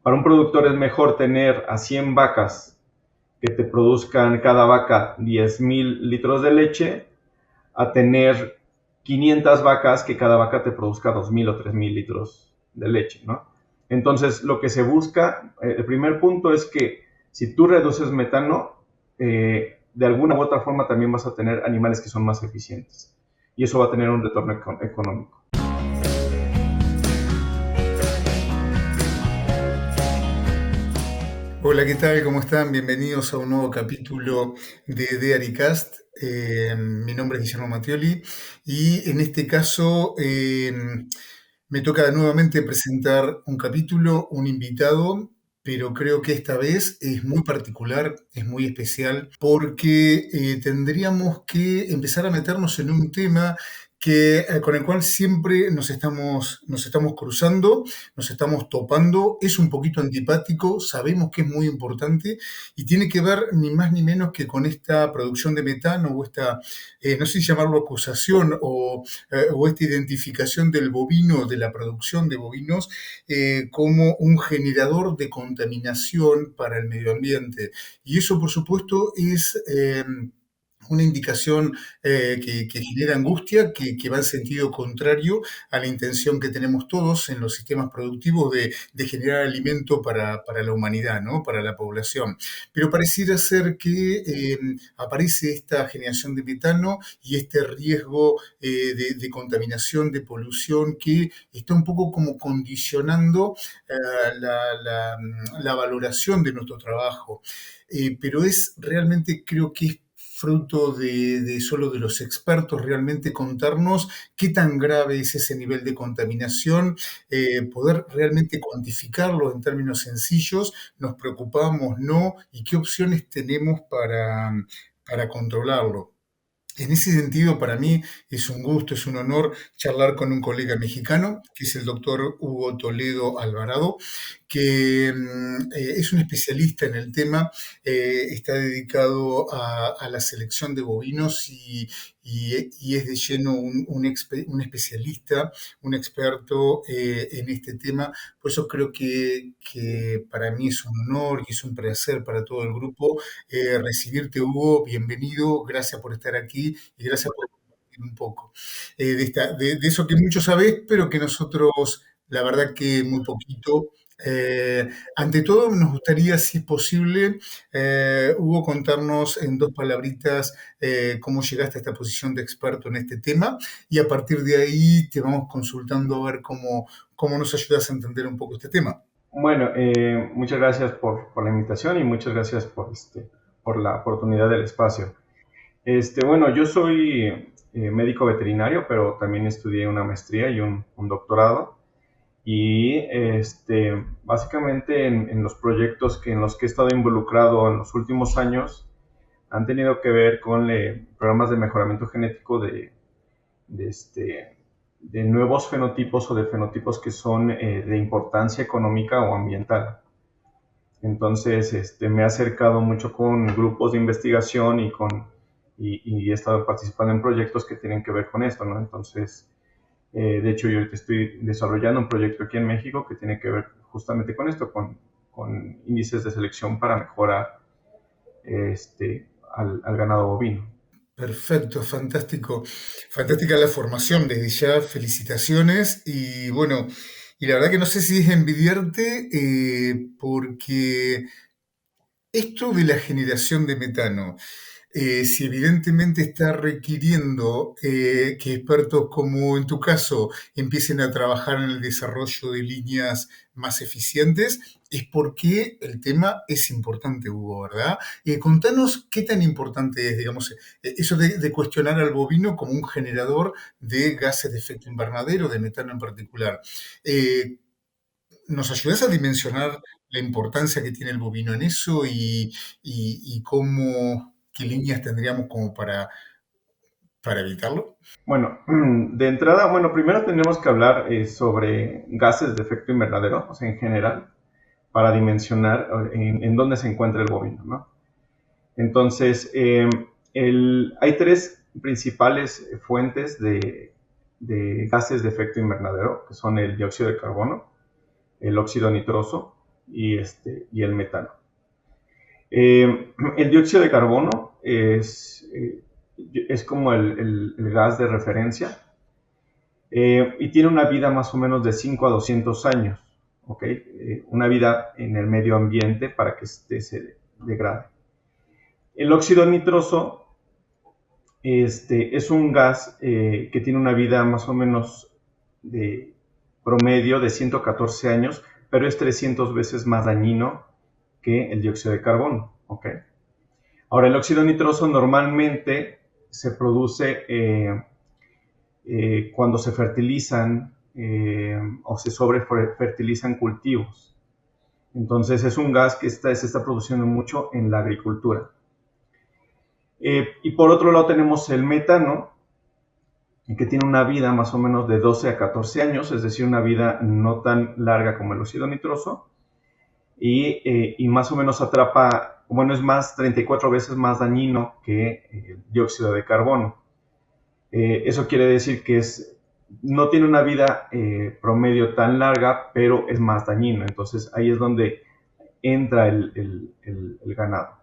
Para un productor es mejor tener a 100 vacas que te produzcan cada vaca 10,000 litros de leche a tener 500 vacas que cada vaca te produzca 2,000 o 3,000 litros de leche, ¿no? Entonces, lo que se busca, el primer punto es que si tú reduces metano, de alguna u otra forma también vas a tener animales que son más eficientes. Y eso va a tener un retorno económico. Hola, ¿qué tal? ¿Cómo están? Bienvenidos a un nuevo capítulo de Dearicast. Mi nombre es Guillermo Mattioli y en este caso me toca nuevamente presentar un capítulo, un invitado, pero creo que esta vez es muy particular, es muy especial, porque tendríamos que empezar a meternos en un tema con el cual siempre nos estamos cruzando, nos estamos topando, es un poquito antipático, sabemos que es muy importante y tiene que ver ni más ni menos que con esta producción de metano o esta, no sé si llamarlo acusación o esta identificación del bovino, de la producción de bovinos, como un generador de contaminación para el medio ambiente. Y eso, por supuesto, es una indicación que genera angustia, que va en sentido contrario a la intención que tenemos todos en los sistemas productivos de generar alimento para la humanidad, ¿no? Para la población. Pero pareciera ser que aparece esta generación de metano y este riesgo de contaminación, de polución, que está un poco como condicionando la valoración de nuestro trabajo. Pero es realmente, creo que es fruto de solo de los expertos realmente contarnos qué tan grave es ese nivel de contaminación, poder realmente cuantificarlo en términos sencillos, nos preocupamos, no, y qué opciones tenemos para controlarlo. En ese sentido, para mí es un gusto, es un honor charlar con un colega mexicano, que es el doctor Hugo Toledo Alvarado, que es un especialista en el tema, está dedicado a la selección de bovinos y es de lleno un especialista, un experto en este tema. Por eso creo que para mí es un honor y es un placer para todo el grupo recibirte, Hugo. Bienvenido, gracias por estar aquí y gracias por compartir un poco de eso que muchos sabés, pero que nosotros, la verdad que muy poquito. Ante todo, nos gustaría, si es posible, Hugo, contarnos en dos palabritas cómo llegaste a esta posición de experto en este tema y a partir de ahí te vamos consultando a ver cómo nos ayudas a entender un poco este tema. Bueno, muchas gracias por la invitación y muchas gracias por la oportunidad del espacio. Bueno, yo soy médico veterinario, pero también estudié una maestría y un doctorado. Y básicamente en los proyectos en los que he estado involucrado en los últimos años han tenido que ver con programas de mejoramiento genético de, este, de nuevos fenotipos o de fenotipos que son de importancia económica o ambiental. Entonces, me he acercado mucho con grupos de investigación y he estado participando en proyectos que tienen que ver con esto, ¿no? Entonces, de hecho, yo ahorita estoy desarrollando un proyecto aquí en México que tiene que ver justamente con esto, con índices de selección para mejorar al ganado bovino. Perfecto, fantástico. Fantástica la formación, desde ya, felicitaciones. Y bueno, y la verdad que no sé si es envidiarte, porque esto de la generación de metano, si evidentemente está requiriendo que expertos como en tu caso empiecen a trabajar en el desarrollo de líneas más eficientes, es porque el tema es importante, Hugo, ¿verdad? Contanos qué tan importante es, digamos, eso de cuestionar al bovino como un generador de gases de efecto invernadero, de metano en particular. Eh, ¿Nos ayudas a dimensionar la importancia que tiene el bovino en eso y qué líneas tendríamos como para evitarlo? Bueno, de entrada, bueno, primero tenemos que hablar sobre gases de efecto invernadero, o sea, en general, para dimensionar en dónde se encuentra el bovino, ¿no? Entonces, hay tres principales fuentes de gases de efecto invernadero, que son el dióxido de carbono, el óxido nitroso y el metano. El dióxido de carbono es como el gas de referencia, y tiene una vida más o menos de 5 a 200 años, ¿ok? Una vida en el medio ambiente para que se degrade. El óxido nitroso es un gas que tiene una vida más o menos de promedio de 114 años, pero es 300 veces más dañino que el dióxido de carbono, ¿ok? Ahora, el óxido nitroso normalmente se produce cuando se fertilizan o se sobrefertilizan cultivos. Entonces es un gas que se está produciendo mucho en la agricultura. Y por otro lado tenemos el metano, que tiene una vida más o menos de 12 a 14 años, es decir, una vida no tan larga como el óxido nitroso, y más o menos es más 34 veces más dañino que el dióxido de carbono. Eso quiere decir que no tiene una vida promedio tan larga, pero es más dañino. Entonces ahí es donde entra el ganado.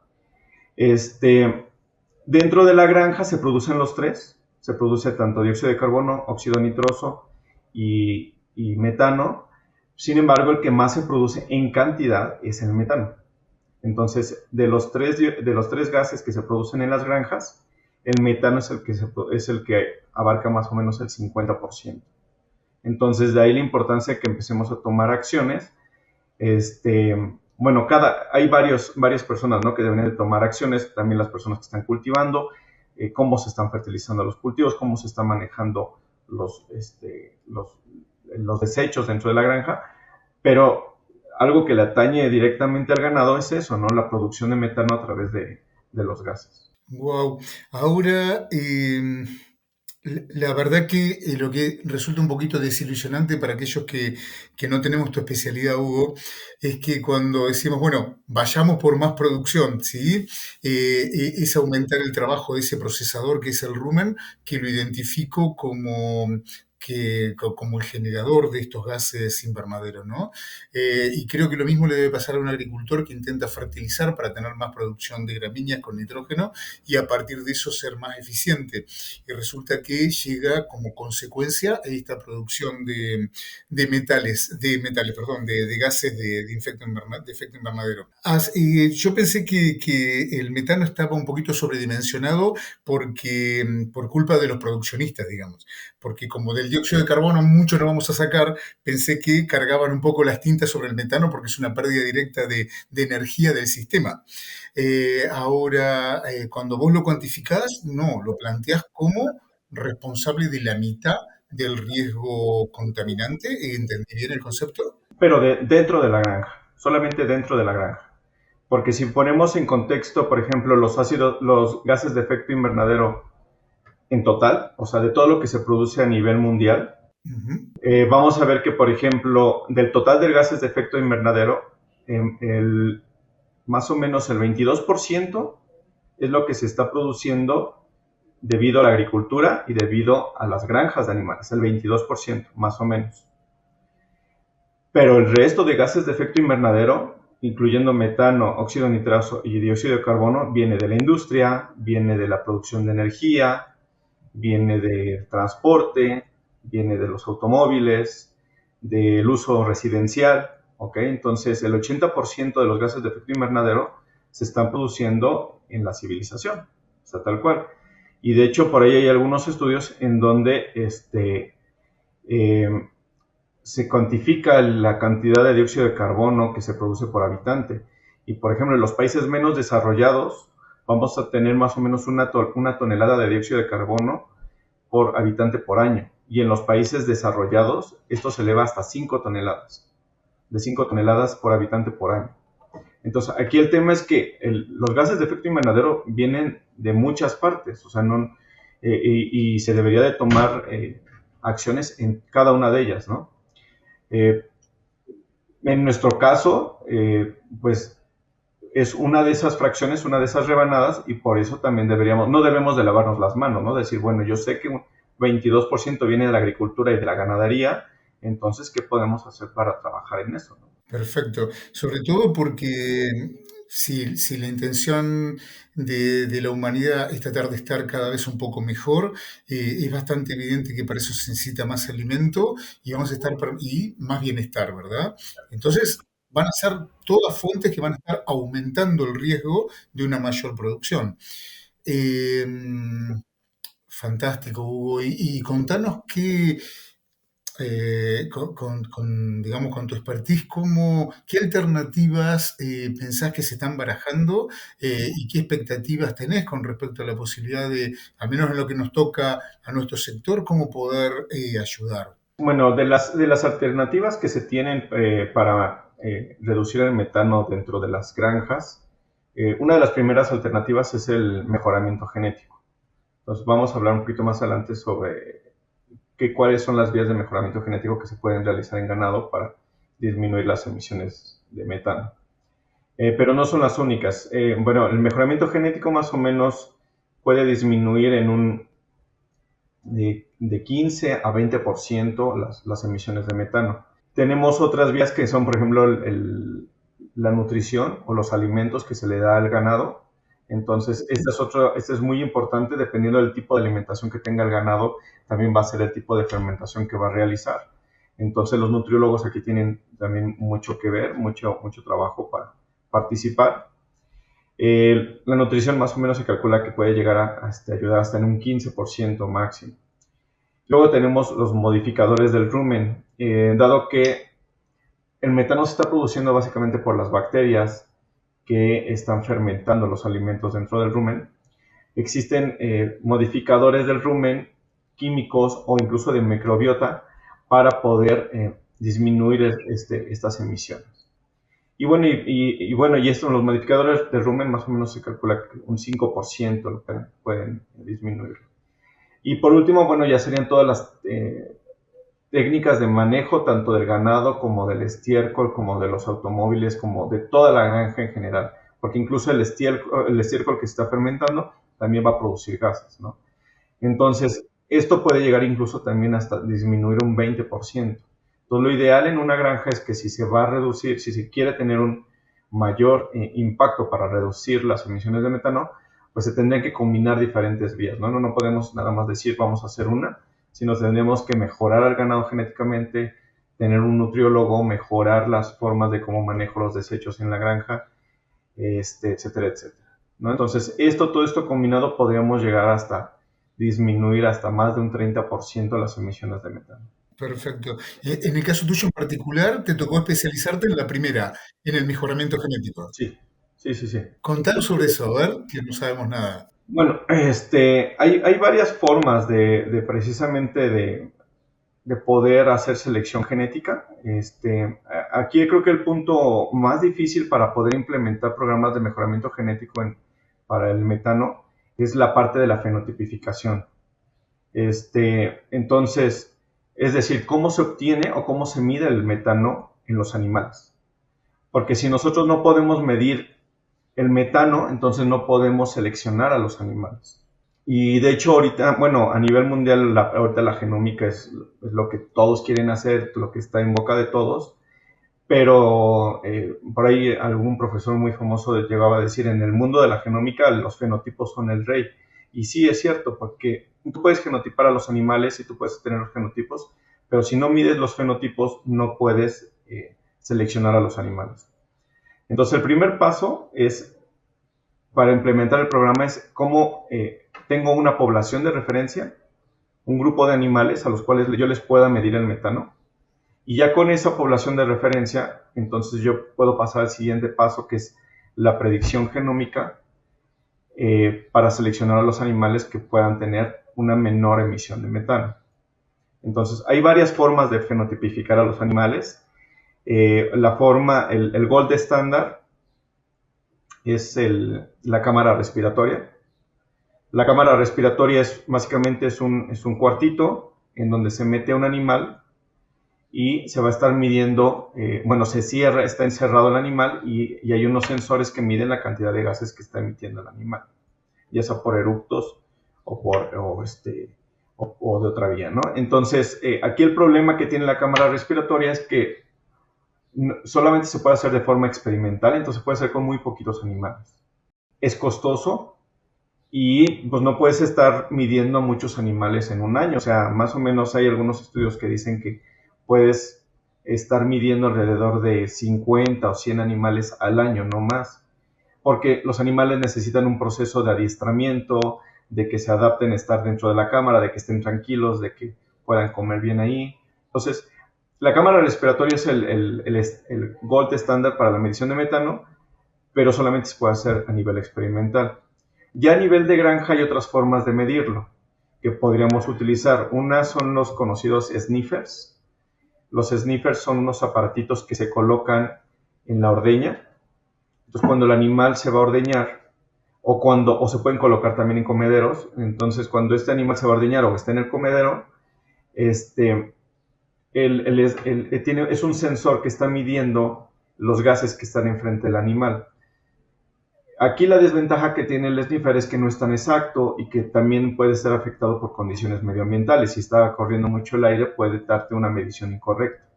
Dentro de la granja se producen los tres. Se produce tanto dióxido de carbono, óxido nitroso y metano. Sin embargo, el que más se produce en cantidad es el metano. Entonces, de los tres gases que se producen en las granjas, el metano es el que abarca más o menos el 50%. Entonces, de ahí la importancia de que empecemos a tomar acciones. Hay varias personas, ¿no?, que deben de tomar acciones, también las personas que están cultivando, cómo se están fertilizando los cultivos, cómo se están manejando los desechos dentro de la granja, pero algo que le atañe directamente al ganado es eso, ¿no?, la producción de metano a través de los gases. Wow. Ahora, la verdad que lo que resulta un poquito desilusionante para aquellos que no tenemos tu especialidad, Hugo, es que cuando decimos, bueno, vayamos por más producción, ¿sí? Es aumentar el trabajo de ese procesador que es el rumen, que lo identifico como el generador de estos gases invernaderos, ¿no? Y creo que lo mismo le debe pasar a un agricultor que intenta fertilizar para tener más producción de gramíneas con nitrógeno y a partir de eso ser más eficiente. Y resulta que llega como consecuencia esta producción de gases de efecto invernadero. Yo pensé que el metano estaba un poquito sobredimensionado por culpa de los produccionistas, digamos, porque como del dióxido de carbono mucho no vamos a sacar, pensé que cargaban un poco las tintas sobre el metano porque es una pérdida directa de energía del sistema. Ahora, cuando vos lo cuantificás, no, lo planteás como responsable de la mitad del riesgo contaminante. ¿Entendí bien el concepto? Pero dentro de la granja, solamente dentro de la granja. Porque si ponemos en contexto, por ejemplo, los gases de efecto invernadero en total, o sea, de todo lo que se produce a nivel mundial, vamos a ver que, por ejemplo, del total de gases de efecto invernadero, más o menos el 22% es lo que se está produciendo debido a la agricultura y debido a las granjas de animales, el 22%, más o menos. Pero el resto de gases de efecto invernadero, incluyendo metano, óxido nitroso y dióxido de carbono, viene de la industria, viene de la producción de energía, viene del transporte, viene de los automóviles, del uso residencial, ¿ok? Entonces, el 80% de los gases de efecto invernadero se están produciendo en la civilización, o sea, tal cual. Y de hecho, por ahí hay algunos estudios en donde se cuantifica la cantidad de dióxido de carbono que se produce por habitante. Y, por ejemplo, en los países menos desarrollados, vamos a tener más o menos una tonelada de dióxido de carbono por habitante por año. Y en los países desarrollados, esto se eleva hasta 5 toneladas. De 5 toneladas por habitante por año. Entonces, aquí el tema es que los gases de efecto invernadero vienen de muchas partes, o sea, y se debería de tomar acciones en cada una de ellas, ¿no? En nuestro caso, pues es una de esas fracciones, una de esas rebanadas, y por eso también no debemos de lavarnos las manos, ¿no? Decir, bueno, yo sé que un 22% viene de la agricultura y de la ganadería, entonces, ¿qué podemos hacer para trabajar en eso, ¿no? Perfecto. Sobre todo porque si la intención de la humanidad es tratar de estar cada vez un poco mejor, es bastante evidente que para eso se necesita más alimento y vamos a estar y más bienestar, ¿verdad? Entonces, van a ser todas fuentes que van a estar aumentando el riesgo de una mayor producción. Eh, Fantástico, Hugo. Y contanos digamos, con tu expertise, qué alternativas pensás que se están barajando y qué expectativas tenés con respecto a la posibilidad de, al menos en lo que nos toca a nuestro sector, cómo poder ayudar. Bueno, de las alternativas que se tienen para reducir el metano dentro de las granjas, una de las primeras alternativas es el mejoramiento genético. Entonces vamos a hablar un poquito más adelante sobre cuáles son las vías de mejoramiento genético que se pueden realizar en ganado para disminuir las emisiones de metano. Pero no son las únicas. Bueno, el mejoramiento genético más o menos puede disminuir de 15 a 20% las emisiones de metano. Tenemos otras vías que son, por ejemplo, la nutrición o los alimentos que se le da al ganado. Entonces, este es muy importante, dependiendo del tipo de alimentación que tenga el ganado, también va a ser el tipo de fermentación que va a realizar. Entonces, los nutriólogos aquí tienen también mucho que ver, mucho trabajo para participar. La nutrición más o menos se calcula que puede llegar a ayudar hasta en un 15% máximo. Luego tenemos los modificadores del rumen, dado que el metano se está produciendo básicamente por las bacterias que están fermentando los alimentos dentro del rumen. Existen modificadores del rumen, químicos o incluso de microbiota para poder disminuir estas emisiones. Y bueno, y esto, los modificadores del rumen más o menos se calcula que un 5% lo pueden disminuir. Y por último, bueno, ya serían todas las técnicas de manejo tanto del ganado como del estiércol, como de los automóviles, como de toda la granja en general, porque incluso el estiércol que se está fermentando también va a producir gases, ¿no? Entonces, esto puede llegar incluso también hasta disminuir un 20%. Entonces, lo ideal en una granja es que si se va a reducir, si se quiere tener un mayor impacto para reducir las emisiones de metano, pues se tendrían que combinar diferentes vías, ¿no? No podemos nada más decir vamos a hacer una, sino tendremos que mejorar al ganado genéticamente, tener un nutriólogo, mejorar las formas de cómo manejo los desechos en la granja, etcétera, etcétera, ¿no? Entonces, todo esto combinado podríamos llegar hasta disminuir hasta más de un 30% las emisiones de metano. Perfecto. En el caso tuyo en particular, te tocó especializarte en la primera, en el mejoramiento genético. Sí, sí, sí, sí. Contanos sobre eso, a ver, que no sabemos nada. Bueno, hay varias formas de precisamente de poder hacer selección genética. Aquí creo que el punto más difícil para poder implementar programas de mejoramiento genético para el metano es la parte de la fenotipificación. Entonces, es decir, cómo se obtiene o cómo se mide el metano en los animales. Porque si nosotros no podemos medir el metano, entonces no podemos seleccionar a los animales. Y de hecho ahorita, bueno, a nivel mundial, ahorita la genómica es lo que todos quieren hacer, lo que está en boca de todos, pero por ahí algún profesor muy famoso llegaba a decir, en el mundo de la genómica los fenotipos son el rey. Y sí es cierto, porque tú puedes genotipar a los animales y tú puedes tener los genotipos, pero si no mides los fenotipos no puedes seleccionar a los animales. Entonces el primer paso es, para implementar el programa, es cómo tengo una población de referencia, un grupo de animales a los cuales yo les pueda medir el metano, y ya con esa población de referencia, entonces yo puedo pasar al siguiente paso, que es la predicción genómica para seleccionar a los animales que puedan tener una menor emisión de metano. Entonces, hay varias formas de fenotipificar a los animales. El gold estándar es la cámara respiratoria. La cámara respiratoria básicamente es un cuartito en donde se mete un animal y se va a estar midiendo, se cierra, está encerrado el animal y hay unos sensores que miden la cantidad de gases que está emitiendo el animal, ya sea por eructos o de otra vía, ¿no? Entonces, aquí el problema que tiene la cámara respiratoria es que solamente se puede hacer de forma experimental, entonces se puede hacer con muy poquitos animales. Es costoso y pues no puedes estar midiendo a muchos animales en un año. O sea, más o menos hay algunos estudios que dicen que puedes estar midiendo alrededor de 50 o 100 animales al año, no más. Porque los animales necesitan un proceso de adiestramiento, de que se adapten a estar dentro de la cámara, de que estén tranquilos, de que puedan comer bien ahí. Entonces, la cámara respiratoria es el gold estándar para la medición de metano, pero solamente se puede hacer a nivel experimental. Ya a nivel de granja hay otras formas de medirlo que podríamos utilizar. Una son los conocidos sniffers. Los sniffers son unos aparatitos que se colocan en la ordeña. Entonces, cuando el animal se va a ordeñar, o se pueden colocar también en comederos, entonces cuando este animal se va a ordeñar o está en el comedero, este, es un sensor que está midiendo los gases que están enfrente del animal. Aquí la desventaja que tiene el sniffer es que no es tan exacto y que también puede ser afectado por condiciones medioambientales. Si está corriendo mucho el aire, puede darte una medición incorrecta.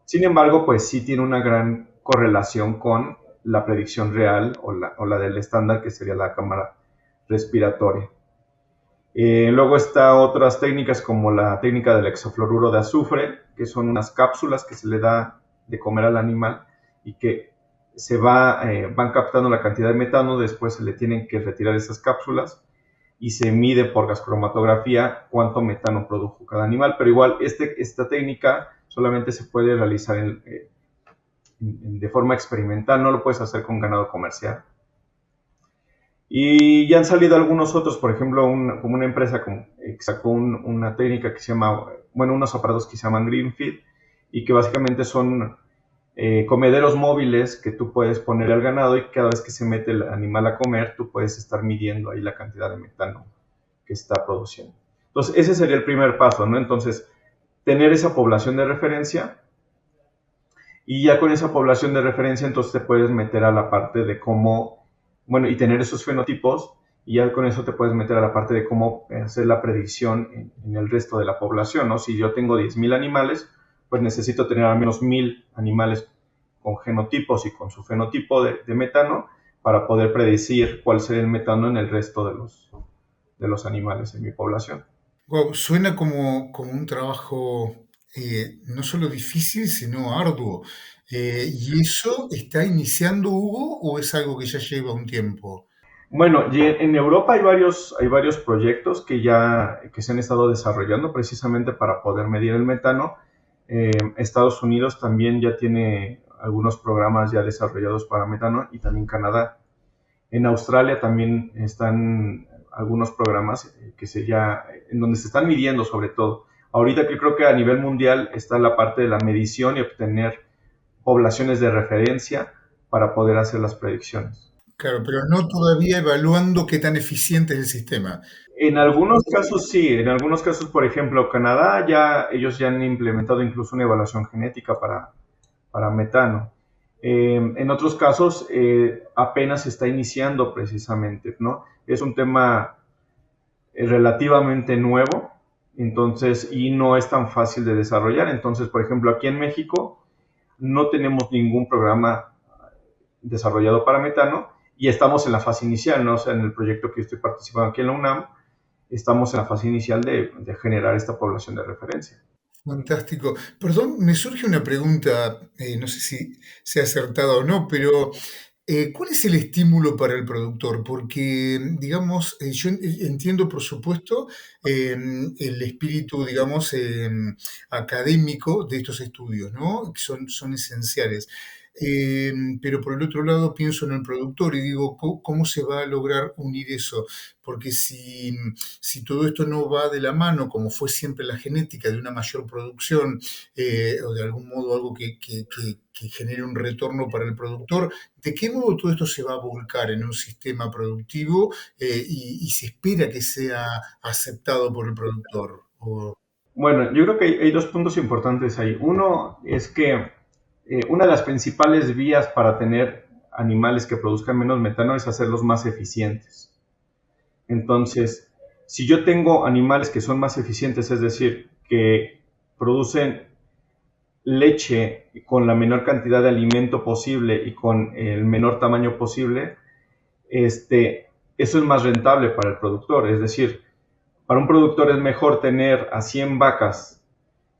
Sin embargo, pues sí tiene una gran correlación con la predicción real o la del estándar, que sería la cámara respiratoria. Luego está otras técnicas como la técnica del hexafluoruro de azufre, que son unas cápsulas que se le da de comer al animal y que van captando la cantidad de metano, después se le tienen que retirar esas cápsulas y se mide por gas cromatografía cuánto metano produjo cada animal, pero igual esta técnica solamente se puede realizar de forma experimental, no lo puedes hacer con ganado comercial. Y ya han salido algunos otros, por ejemplo, como una empresa que sacó una técnica que se llama, bueno, unos aparatos que se llaman Greenfeed y que básicamente son comederos móviles que tú puedes poner al ganado y cada vez que se mete el animal a comer, tú puedes estar midiendo ahí la cantidad de metano que está produciendo. Entonces, ese sería el primer paso, ¿no? Entonces, tener esa población de referencia y ya con esa población de referencia, entonces te puedes meter a la parte de cómo, bueno, y tener esos fenotipos, y ya con eso te puedes meter a la parte de cómo hacer la predicción en el resto de la población, ¿no? Si yo tengo 10,000 animales, pues necesito tener al menos 1,000 animales con genotipos y con su fenotipo de metano para poder predecir cuál será el metano en el resto de los animales en mi población. Wow, suena como un trabajo no solo difícil, sino arduo. ¿Y eso está iniciando, Hugo, o es algo que ya lleva un tiempo? Bueno, y en Europa hay varios proyectos que se han estado desarrollando precisamente para poder medir el metano. Estados Unidos también ya tiene algunos programas ya desarrollados para metano y también Canadá. En Australia también están algunos programas en donde se están midiendo sobre todo. Ahorita que creo que a nivel mundial está la parte de la medición y obtener poblaciones de referencia para poder hacer las predicciones. Claro, pero no todavía evaluando qué tan eficiente es el sistema. En algunos casos sí, en algunos casos, por ejemplo, Canadá ellos ya han implementado incluso una evaluación genética para metano. En otros casos apenas se está iniciando precisamente, ¿no? Es un tema relativamente nuevo, entonces, y no es tan fácil de desarrollar. Entonces, por ejemplo, aquí en México no tenemos ningún programa desarrollado para metano y estamos en la fase inicial, ¿no? O sea, en el proyecto que estoy participando aquí en la UNAM, estamos en la fase inicial de generar esta población de referencia. Fantástico. Perdón, me surge una pregunta, no sé si sea acertada o no, pero ¿cuál es el estímulo para el productor? Porque, digamos, yo entiendo, por supuesto, el espíritu, digamos, académico de estos estudios, ¿no? Que son esenciales. Pero por el otro lado pienso en el productor y digo, ¿cómo se va a lograr unir eso? Porque si todo esto no va de la mano, como fue siempre la genética de una mayor producción, o de algún modo algo que genere un retorno para el productor, ¿de qué modo todo esto se va a volcar en un sistema productivo y se espera que sea aceptado por el productor? Bueno, yo creo que hay dos puntos importantes ahí. Uno es que una de las principales vías para tener animales que produzcan menos metano es hacerlos más eficientes. Entonces, si yo tengo animales que son más eficientes, es decir, que producen leche con la menor cantidad de alimento posible y con el menor tamaño posible, eso es más rentable para el productor. Es decir, para un productor es mejor tener a 100 vacas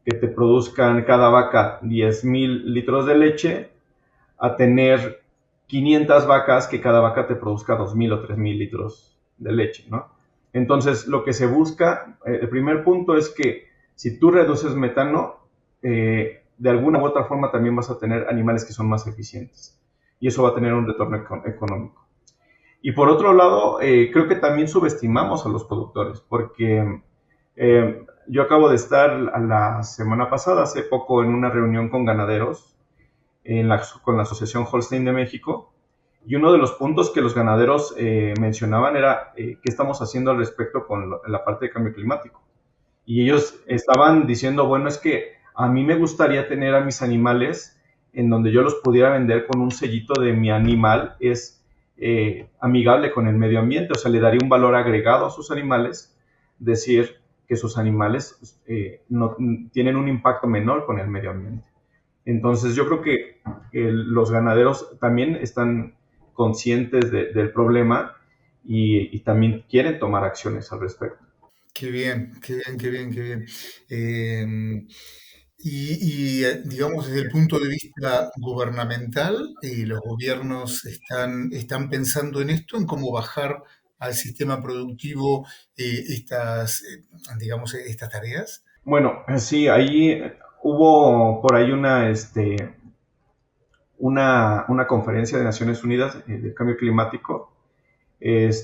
que te produzcan cada vaca 10,000 litros de leche a tener 500 vacas que cada vaca te produzca 2,000 o 3,000 litros de leche, ¿no? Entonces, lo que se busca, el primer punto es que si tú reduces metano, de alguna u otra forma también vas a tener animales que son más eficientes. Y eso va a tener un retorno económico. Y por otro lado, creo que también subestimamos a los productores, porque yo acabo de estar la semana pasada, hace poco, en una reunión con ganaderos con la Asociación Holstein de México, y uno de los puntos que los ganaderos mencionaban era qué estamos haciendo al respecto con la parte de cambio climático. Y ellos estaban diciendo, bueno, es que a mí me gustaría tener a mis animales en donde yo los pudiera vender con un sellito de mi animal es amigable con el medio ambiente, o sea, le daría un valor agregado a sus animales, decir que sus animales no, tienen un impacto menor con el medio ambiente. Entonces yo creo que los ganaderos también están conscientes del problema y también quieren tomar acciones al respecto. Qué bien, qué bien, qué bien, qué bien. Em, digamos, desde el punto de vista gubernamental, los gobiernos están pensando en esto, en cómo bajar al sistema productivo digamos, estas tareas. Bueno, sí, ahí hubo por ahí una conferencia de Naciones Unidas del cambio climático, en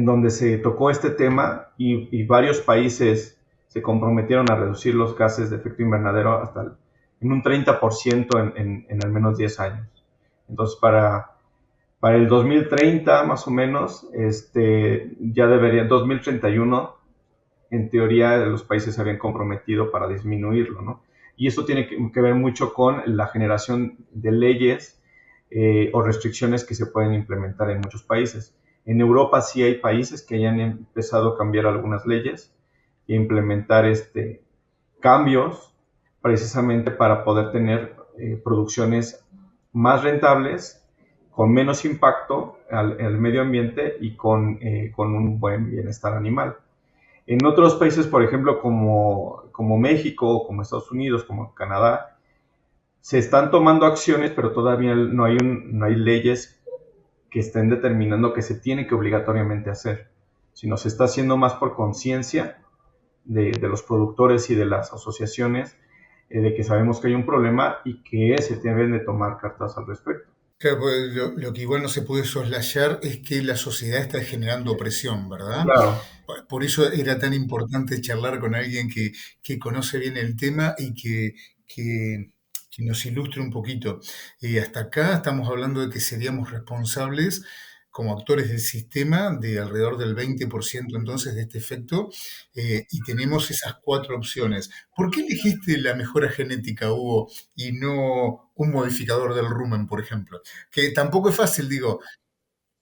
donde se tocó este tema y varios países se comprometieron a reducir los gases de efecto invernadero en un 30% en al menos 10 años. Entonces, para el 2030 más o menos, ya debería, 2031 en teoría los países se habían comprometido para disminuirlo, ¿no? Y eso tiene que ver mucho con la generación de leyes o restricciones que se pueden implementar en muchos países. En Europa sí hay países que ya han empezado a cambiar algunas leyes e implementar cambios precisamente para poder tener producciones más rentables, con menos impacto al medio ambiente y con un buen bienestar animal. En otros países, por ejemplo, como México, como Estados Unidos, como Canadá, se están tomando acciones, pero todavía no hay leyes que estén determinando que se tiene que obligatoriamente hacer, sino se está haciendo más por conciencia de los productores y de las asociaciones, de que sabemos que hay un problema y que se deben de tomar cartas al respecto. Claro, pues lo que igual no se puede soslayar es que la sociedad está generando presión, ¿verdad? Claro. Por eso era tan importante charlar con alguien que conoce bien el tema y que, que nos ilustre un poquito. Hasta acá estamos hablando de que seríamos responsables como actores del sistema de alrededor del 20% entonces de este efecto, y tenemos esas cuatro opciones. ¿Por qué elegiste la mejora genética, Hugo, y no un modificador del rumen, por ejemplo? Que tampoco es fácil, digo,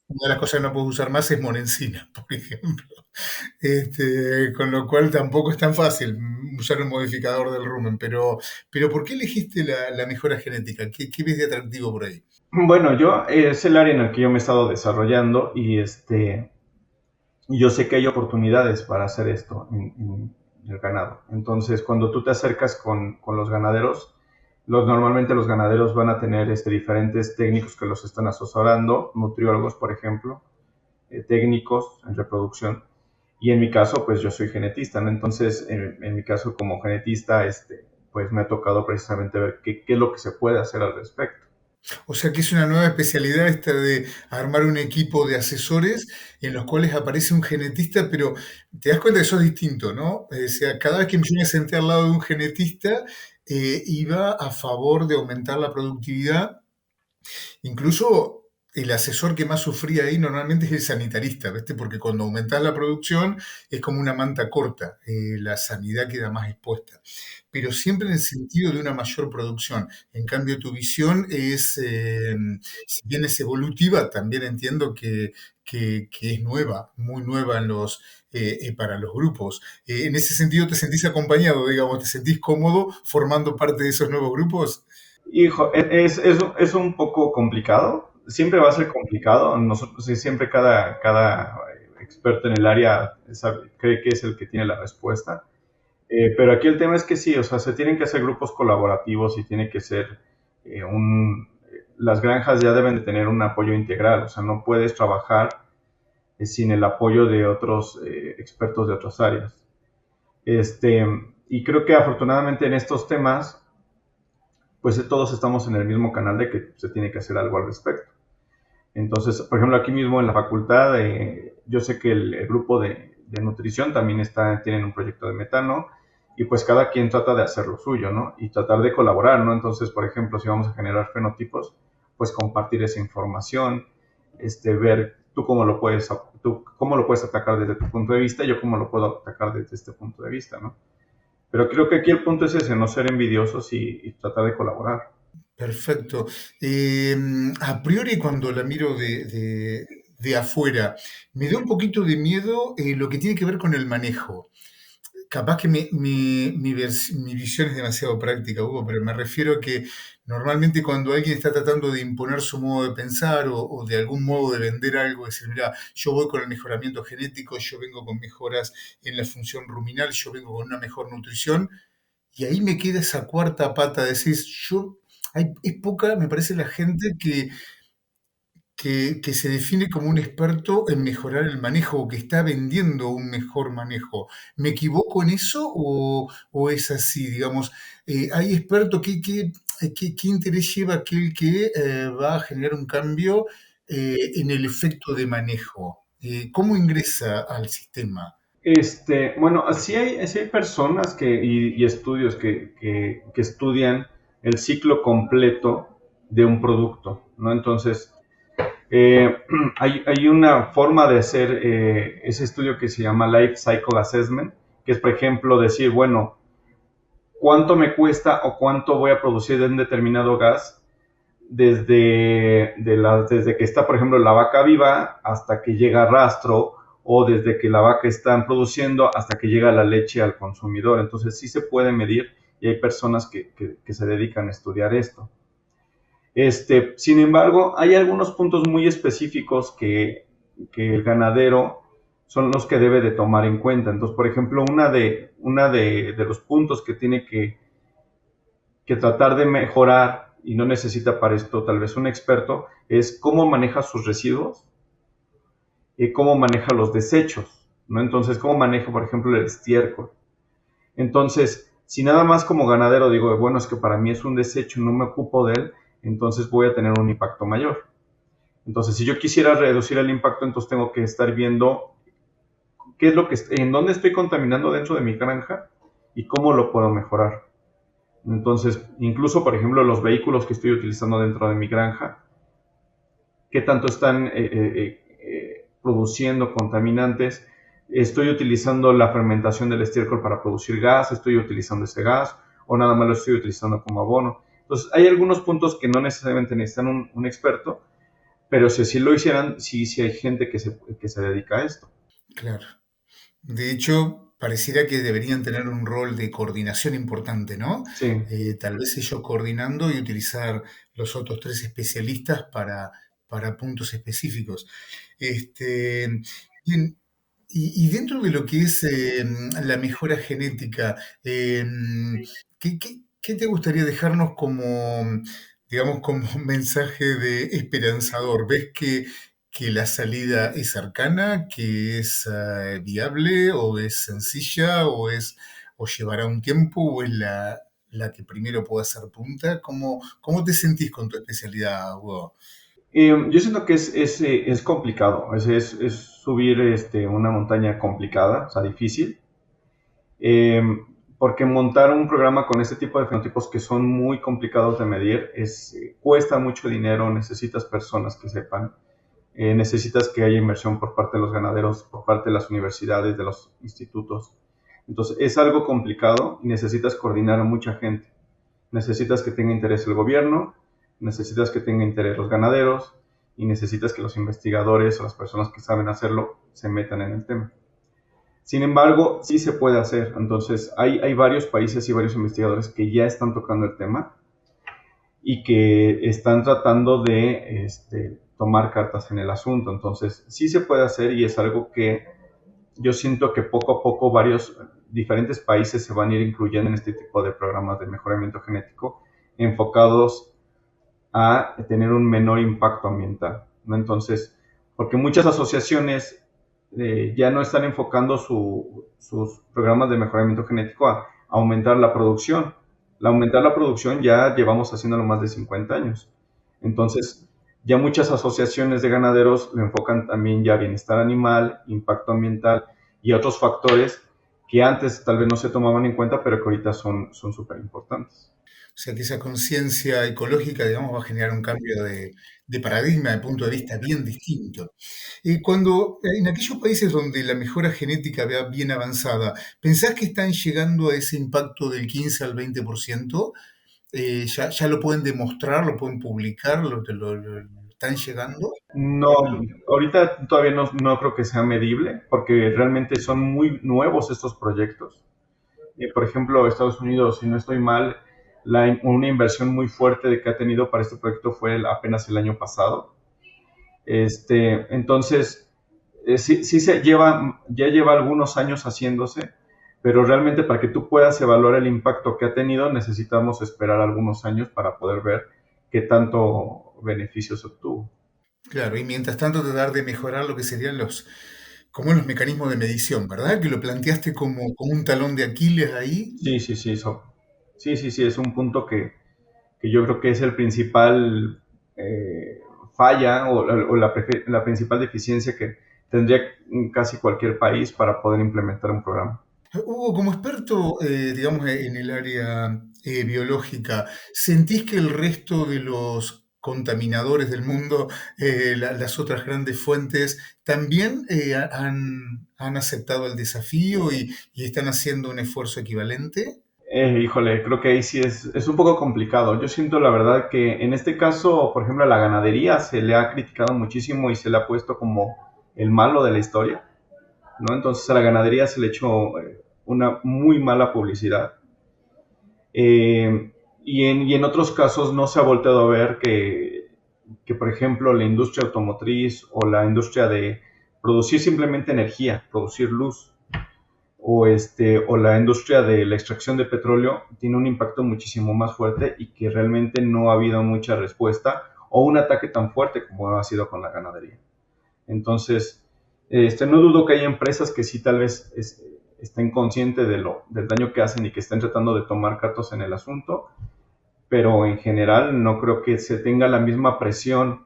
una de las cosas que no puedo usar más es monencina, por ejemplo. Con lo cual tampoco es tan fácil usar un modificador del rumen, pero ¿por qué elegiste la mejora genética? ¿Qué ves de atractivo por ahí? Bueno, es el área en el que yo me he estado desarrollando y yo sé que hay oportunidades para hacer esto en el ganado. Entonces, cuando tú te acercas con los ganaderos, normalmente los ganaderos van a tener diferentes técnicos que los están asesorando, nutriólogos, por ejemplo, técnicos en reproducción. Y en mi caso, pues yo soy genetista, ¿no? Entonces, en mi caso como genetista, pues me ha tocado precisamente ver qué es lo que se puede hacer al respecto. O sea que es una nueva especialidad esta de armar un equipo de asesores en los cuales aparece un genetista, pero te das cuenta que eso es distinto, ¿no? O sea, cada vez que yo me senté al lado de un genetista, iba a favor de aumentar la productividad. Incluso el asesor que más sufría ahí normalmente es el sanitarista, ¿viste? Porque cuando aumentás la producción es como una manta corta, la sanidad queda más expuesta, pero siempre en el sentido de una mayor producción. En cambio, tu visión es, si bien es evolutiva, también entiendo que es nueva, muy nueva para los grupos. En ese sentido, ¿te sentís acompañado, digamos, te sentís cómodo formando parte de esos nuevos grupos? Hijo, es un poco complicado, siempre va a ser complicado, nosotros sí, siempre cada experto en el área cree que es el que tiene la respuesta. Pero aquí el tema es que sí, o sea, se tienen que hacer grupos colaborativos y tiene que ser las granjas ya deben de tener un apoyo integral, o sea, no puedes trabajar sin el apoyo de otros expertos de otras áreas. Este, y creo que afortunadamente en estos temas, pues todos estamos en el mismo canal de que se tiene que hacer algo al respecto. Entonces, por ejemplo, aquí mismo en la facultad, yo sé que el grupo de nutrición también tienen un proyecto de metano y pues cada quien trata de hacer lo suyo, ¿no? Y tratar de colaborar, ¿no? Entonces, por ejemplo, si vamos a generar fenotipos, pues compartir esa información, ver tú cómo lo puedes atacar desde tu punto de vista, yo cómo lo puedo atacar desde este punto de vista, ¿no? Pero creo que aquí el punto es ese, no ser envidiosos y tratar de colaborar. Perfecto. Eh, a priori, cuando la miro de afuera, me da un poquito de miedo lo que tiene que ver con el manejo. Capaz que mi visión es demasiado práctica, Hugo, pero me refiero a que normalmente cuando alguien está tratando de imponer su modo de pensar o de algún modo de vender algo, decir, mira, yo voy con el mejoramiento genético, yo vengo con mejoras en la función ruminal, yo vengo con una mejor nutrición, y ahí me queda esa cuarta pata, decís, es poca, me parece, la gente que se define como un experto en mejorar el manejo o que está vendiendo un mejor manejo. ¿Me equivoco en eso o es así? Digamos, hay expertos qué interés lleva aquel que va a generar un cambio en el efecto de manejo? ¿Cómo ingresa al sistema? Bueno, sí hay personas y estudios que estudian el ciclo completo de un producto, ¿no? Entonces, eh, hay una forma de hacer ese estudio que se llama Life Cycle Assessment, que es, por ejemplo, decir, bueno, ¿cuánto me cuesta o cuánto voy a producir de un determinado gas desde que está, por ejemplo, la vaca viva hasta que llega a rastro o desde que la vaca está produciendo hasta que llega la leche al consumidor? Entonces sí se puede medir y hay personas que se dedican a estudiar esto. Sin embargo, hay algunos puntos muy específicos que el ganadero son los que debe de tomar en cuenta. Entonces, por ejemplo, de los puntos que tiene que tratar de mejorar, y no necesita para esto tal vez un experto, es cómo maneja sus residuos y cómo maneja los desechos, ¿no? Entonces, cómo maneja, por ejemplo, el estiércol. Entonces, si nada más como ganadero digo, bueno, es que para mí es un desecho, no me ocupo de él, entonces voy a tener un impacto mayor. Entonces, si yo quisiera reducir el impacto, entonces tengo que estar viendo en dónde estoy contaminando dentro de mi granja y cómo lo puedo mejorar. Entonces, incluso, por ejemplo, los vehículos que estoy utilizando dentro de mi granja, qué tanto están produciendo contaminantes. Estoy utilizando la fermentación del estiércol para producir gas, estoy utilizando ese gas o nada más lo estoy utilizando como abono. Entonces, hay algunos puntos que no necesariamente necesitan un experto, pero si así lo hicieran, sí hay gente que se dedica a esto. Claro. De hecho, pareciera que deberían tener un rol de coordinación importante, ¿no? Sí. Tal vez ellos coordinando y utilizar los otros tres especialistas para puntos específicos. Este, bien, y dentro de lo que es la mejora genética, ¿qué te gustaría dejarnos como, digamos, como un mensaje de esperanzador? ¿Ves que la salida es cercana, que es viable, o es sencilla, o llevará un tiempo, o es la que primero puede hacer punta? ¿Cómo te sentís con tu especialidad, Hugo? Yo siento que es complicado, es subir una montaña complicada, o sea, difícil. Eh, porque montar un programa con este tipo de fenotipos que son muy complicados de medir cuesta mucho dinero, necesitas personas que sepan, necesitas que haya inversión por parte de los ganaderos, por parte de las universidades, de los institutos. Entonces es algo complicado y necesitas coordinar a mucha gente. Necesitas que tenga interés el gobierno, necesitas que tenga interés los ganaderos y necesitas que los investigadores o las personas que saben hacerlo se metan en el tema. Sin embargo, sí se puede hacer. Entonces, hay varios países y varios investigadores que ya están tocando el tema y que están tratando de tomar cartas en el asunto. Entonces, sí se puede hacer y es algo que yo siento que poco a poco varios diferentes países se van a ir incluyendo en este tipo de programas de mejoramiento genético enfocados a tener un menor impacto ambiental, ¿no? Entonces, porque muchas asociaciones ya no están enfocando sus programas de mejoramiento genético a aumentar la producción. Aumentar la producción ya llevamos haciéndolo más de 50 años. Entonces, ya muchas asociaciones de ganaderos le enfocan también ya bienestar animal, impacto ambiental y otros factores que antes tal vez no se tomaban en cuenta, pero que ahorita son súper importantes. O sea que esa conciencia ecológica, digamos, va a generar un cambio de paradigma, de punto de vista bien distinto. Cuando en aquellos países donde la mejora genética va bien avanzada, ¿pensás que están llegando a ese impacto del 15 al 20%? ¿Ya lo pueden demostrar, lo pueden publicar, lo están llegando? No, ahorita todavía no creo que sea medible, porque realmente son muy nuevos estos proyectos. Por ejemplo, Estados Unidos, si no estoy mal, una inversión muy fuerte que ha tenido para este proyecto fue apenas el año pasado. Entonces, sí ya lleva algunos años haciéndose, pero realmente para que tú puedas evaluar el impacto que ha tenido, necesitamos esperar algunos años para poder ver qué tanto beneficio se obtuvo. Claro, y mientras tanto tratar de mejorar lo que serían como los mecanismos de medición, ¿verdad? Que lo planteaste como un talón de Aquiles ahí. Sí, sí, sí, sí, es un punto que yo creo que es el principal falla o la principal deficiencia que tendría casi cualquier país para poder implementar un programa. Hugo, como experto, digamos, en el área biológica, ¿sentís que el resto de los contaminadores del mundo, las otras grandes fuentes, también han aceptado el desafío y están haciendo un esfuerzo equivalente? Híjole, creo que ahí sí es un poco complicado. Yo siento la verdad que en este caso, por ejemplo, a la ganadería se le ha criticado muchísimo y se le ha puesto como el malo de la historia, ¿no? Entonces a la ganadería se le echó una muy mala publicidad. Y en otros casos no se ha volteado a ver que, por ejemplo, la industria automotriz o la industria de producir simplemente energía, producir luz, o la industria de la extracción de petróleo tiene un impacto muchísimo más fuerte y que realmente no ha habido mucha respuesta o un ataque tan fuerte como ha sido con la ganadería. Entonces, no dudo que haya empresas que sí tal vez estén conscientes del daño que hacen y que estén tratando de tomar cartas en el asunto, pero en general no creo que se tenga la misma presión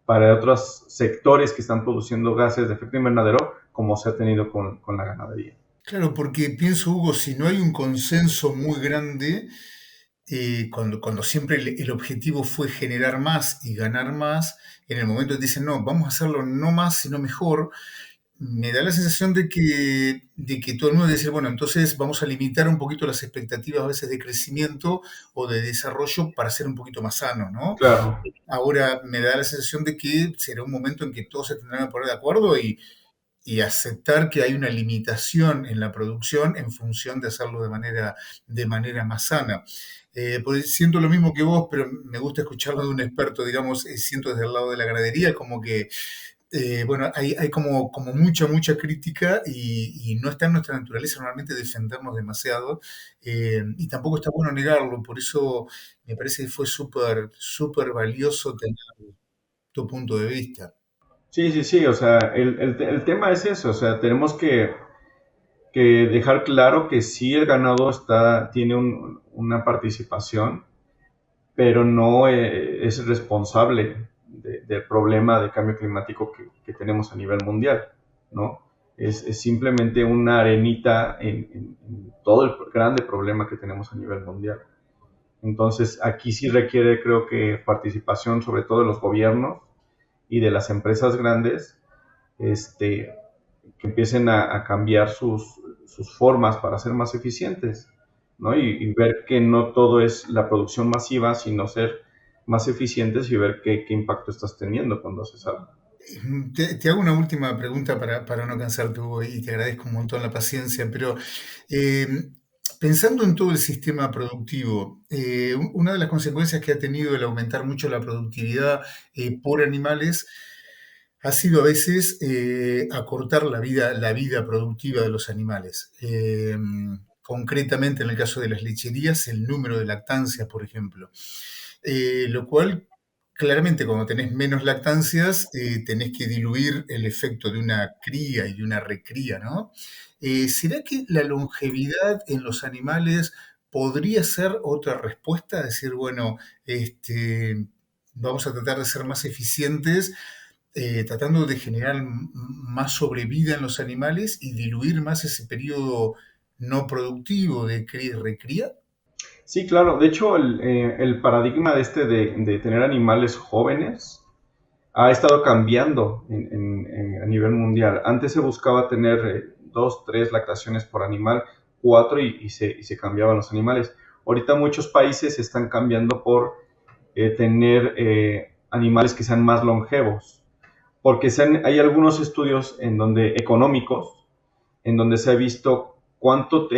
para otros sectores que están produciendo gases de efecto invernadero como se ha tenido con la ganadería. Claro, porque pienso, Hugo, si no hay un consenso muy grande, cuando siempre el objetivo fue generar más y ganar más, en el momento que dicen, no, vamos a hacerlo no más, sino mejor, me da la sensación de que todo el mundo dice, bueno, entonces vamos a limitar un poquito las expectativas a veces de crecimiento o de desarrollo para ser un poquito más sanos, ¿no? Claro, Ahora me da la sensación de que será un momento en que todos se tendrán que poner de acuerdo y aceptar que hay una limitación en la producción en función de hacerlo de manera más sana. Pues siento lo mismo que vos, pero me gusta escucharlo de un experto, digamos, siento desde el lado de la ganadería como que bueno, hay como mucha crítica y no está en nuestra naturaleza normalmente defendernos demasiado y tampoco está bueno negarlo, por eso me parece que fue súper valioso tener tu punto de vista. sí, sí, sí, o sea, el tema es eso, o sea, tenemos que dejar claro que sí el ganado tiene una participación, pero no es responsable del problema de cambio climático que tenemos a nivel mundial, ¿no? es simplemente una arenita en todo el grande problema que tenemos a nivel mundial. Entonces, aquí sí requiere, creo que, participación sobre todo de los gobiernos y de las empresas grandes, este, que empiecen a cambiar sus formas para ser más eficientes, ¿no? Y ver que no todo es la producción masiva, sino ser más eficientes y ver qué impacto estás teniendo cuando haces algo. Te hago una última pregunta para no cansarte, Hugo, y te agradezco un montón la paciencia, pero eh, pensando en todo el sistema productivo, una de las consecuencias que ha tenido el aumentar mucho la productividad por animales ha sido a veces acortar la vida productiva de los animales. Concretamente, en el caso de las lecherías, el número de lactancias, por ejemplo. Lo cual, claramente, cuando tenés menos lactancias, tenés que diluir el efecto de una cría y de una recría, ¿no? ¿Será que la longevidad en los animales podría ser otra respuesta? Decir, bueno, vamos a tratar de ser más eficientes, tratando de generar más sobrevida en los animales y diluir más ese periodo no productivo de cría y recría. Sí, claro. De hecho, el paradigma de tener animales jóvenes ha estado cambiando a nivel mundial. Antes se buscaba tener dos, tres lactaciones por animal, cuatro y se cambiaban los animales. Ahorita muchos países están cambiando por tener animales que sean más longevos, porque hay algunos estudios económicos en donde se ha visto cuánto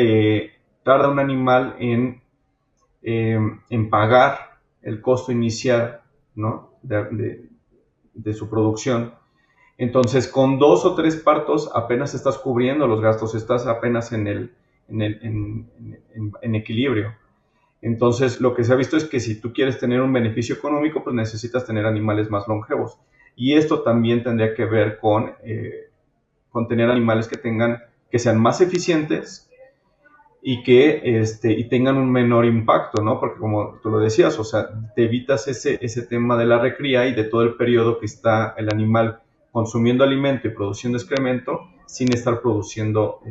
tarda un animal en pagar el costo inicial, ¿no? de su producción. Entonces, con dos o tres partos apenas estás cubriendo los gastos, estás apenas en equilibrio. Entonces, lo que se ha visto es que si tú quieres tener un beneficio económico, pues necesitas tener animales más longevos. Y esto también tendría que ver con tener animales que sean más eficientes y tengan un menor impacto, ¿no? Porque como tú lo decías, o sea, te evitas ese tema de la recría y de todo el periodo que está el animal consumiendo alimento y produciendo excremento sin estar produciendo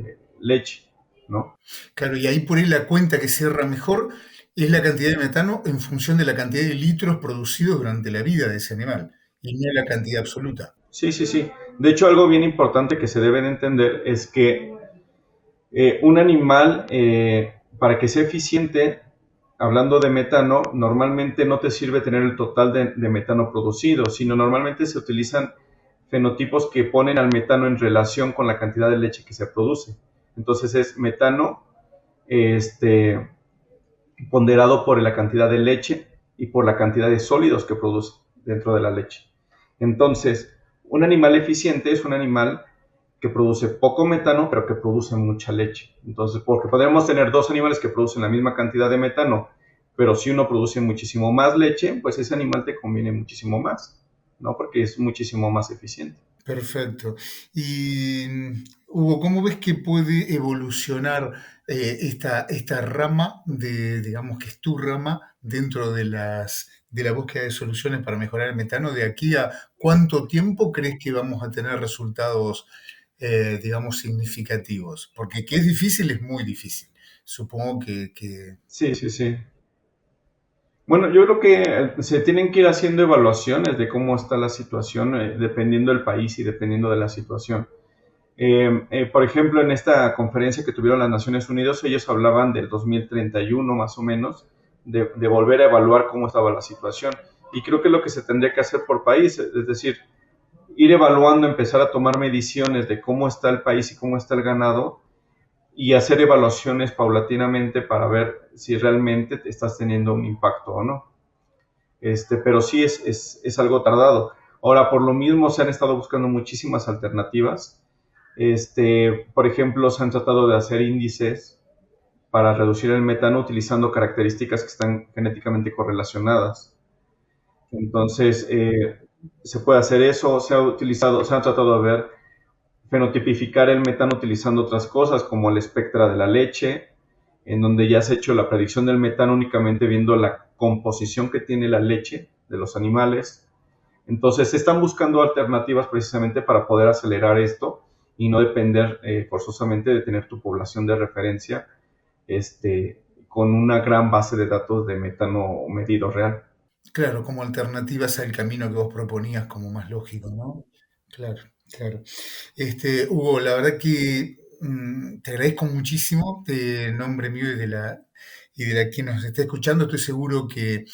leche, ¿no? Claro, y ahí por ahí la cuenta que cierra mejor es la cantidad de metano en función de la cantidad de litros producidos durante la vida de ese animal, y no la cantidad absoluta. Sí, sí, sí. De hecho, algo bien importante que se debe de entender es que un animal, para que sea eficiente, hablando de metano, normalmente no te sirve tener el total de metano producido, sino normalmente se utilizan fenotipos que ponen al metano en relación con la cantidad de leche que se produce. Entonces es metano este, ponderado por la cantidad de leche y por la cantidad de sólidos que produce dentro de la leche. Entonces, un animal eficiente es un animal que produce poco metano, pero que produce mucha leche. Entonces, porque podríamos tener dos animales que producen la misma cantidad de metano, pero si uno produce muchísimo más leche, pues ese animal te conviene muchísimo más, ¿no? Porque es muchísimo más eficiente. Perfecto. Y Hugo, ¿cómo ves que puede evolucionar esta rama digamos que es tu rama dentro de la búsqueda de soluciones para mejorar el metano? ¿De aquí a cuánto tiempo crees que vamos a tener resultados, digamos, significativos? Porque que es difícil, es muy difícil. Supongo que Sí, sí, sí. Bueno, yo creo que se tienen que ir haciendo evaluaciones de cómo está la situación, dependiendo del país y dependiendo de la situación. Por ejemplo, en esta conferencia que tuvieron las Naciones Unidas, ellos hablaban del 2031 más o menos, de volver a evaluar cómo estaba la situación. Y creo que es lo que se tendría que hacer por país, es decir, ir evaluando, empezar a tomar mediciones de cómo está el país y cómo está el ganado y hacer evaluaciones paulatinamente para ver si realmente te estás teniendo un impacto o no. Pero sí es algo tardado. Ahora, por lo mismo, se han estado buscando muchísimas alternativas. Por ejemplo, se han tratado de hacer índices para reducir el metano utilizando características que están genéticamente correlacionadas. Entonces, se puede hacer eso, se han tratado de ver, fenotipificar el metano utilizando otras cosas como el espectra de la leche, en donde ya se ha hecho la predicción del metano únicamente viendo la composición que tiene la leche de los animales. Entonces se están buscando alternativas precisamente para poder acelerar esto y no depender forzosamente de tener tu población de referencia con una gran base de datos de metano medido real. Claro, como alternativas al camino que vos proponías como más lógico, ¿no? Claro, claro. Hugo, la verdad que te agradezco muchísimo en nombre mío y de la quien nos está escuchando. Estoy seguro que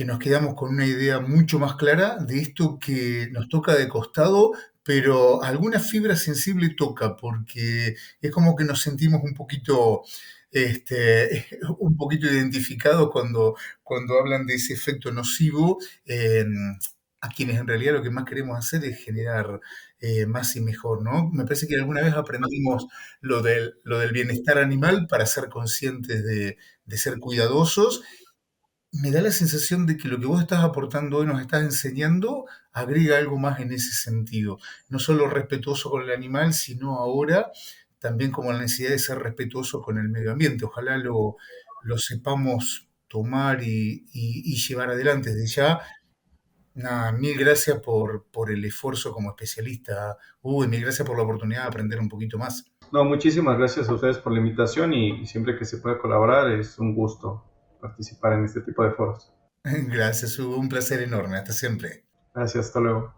nos quedamos con una idea mucho más clara de esto que nos toca de costado, pero alguna fibra sensible toca, porque es como que nos sentimos un poquito identificados cuando hablan de ese efecto nocivo, a quienes en realidad lo que más queremos hacer es generar más y mejor, ¿no? Me parece que alguna vez aprendimos lo del bienestar animal para ser conscientes de ser cuidadosos. Me da la sensación de que lo que vos estás aportando hoy, nos estás enseñando, agrega algo más en ese sentido. No solo respetuoso con el animal, sino ahora también como la necesidad de ser respetuoso con el medio ambiente. Ojalá lo sepamos tomar y llevar adelante. Desde ya, nada, mil gracias por el esfuerzo como especialista, Hugo, y mil gracias por la oportunidad de aprender un poquito más. No, muchísimas gracias a ustedes por la invitación y siempre que se pueda colaborar es un gusto participar en este tipo de foros. Gracias, Hugo, un placer enorme. Hasta siempre. Gracias, hasta luego.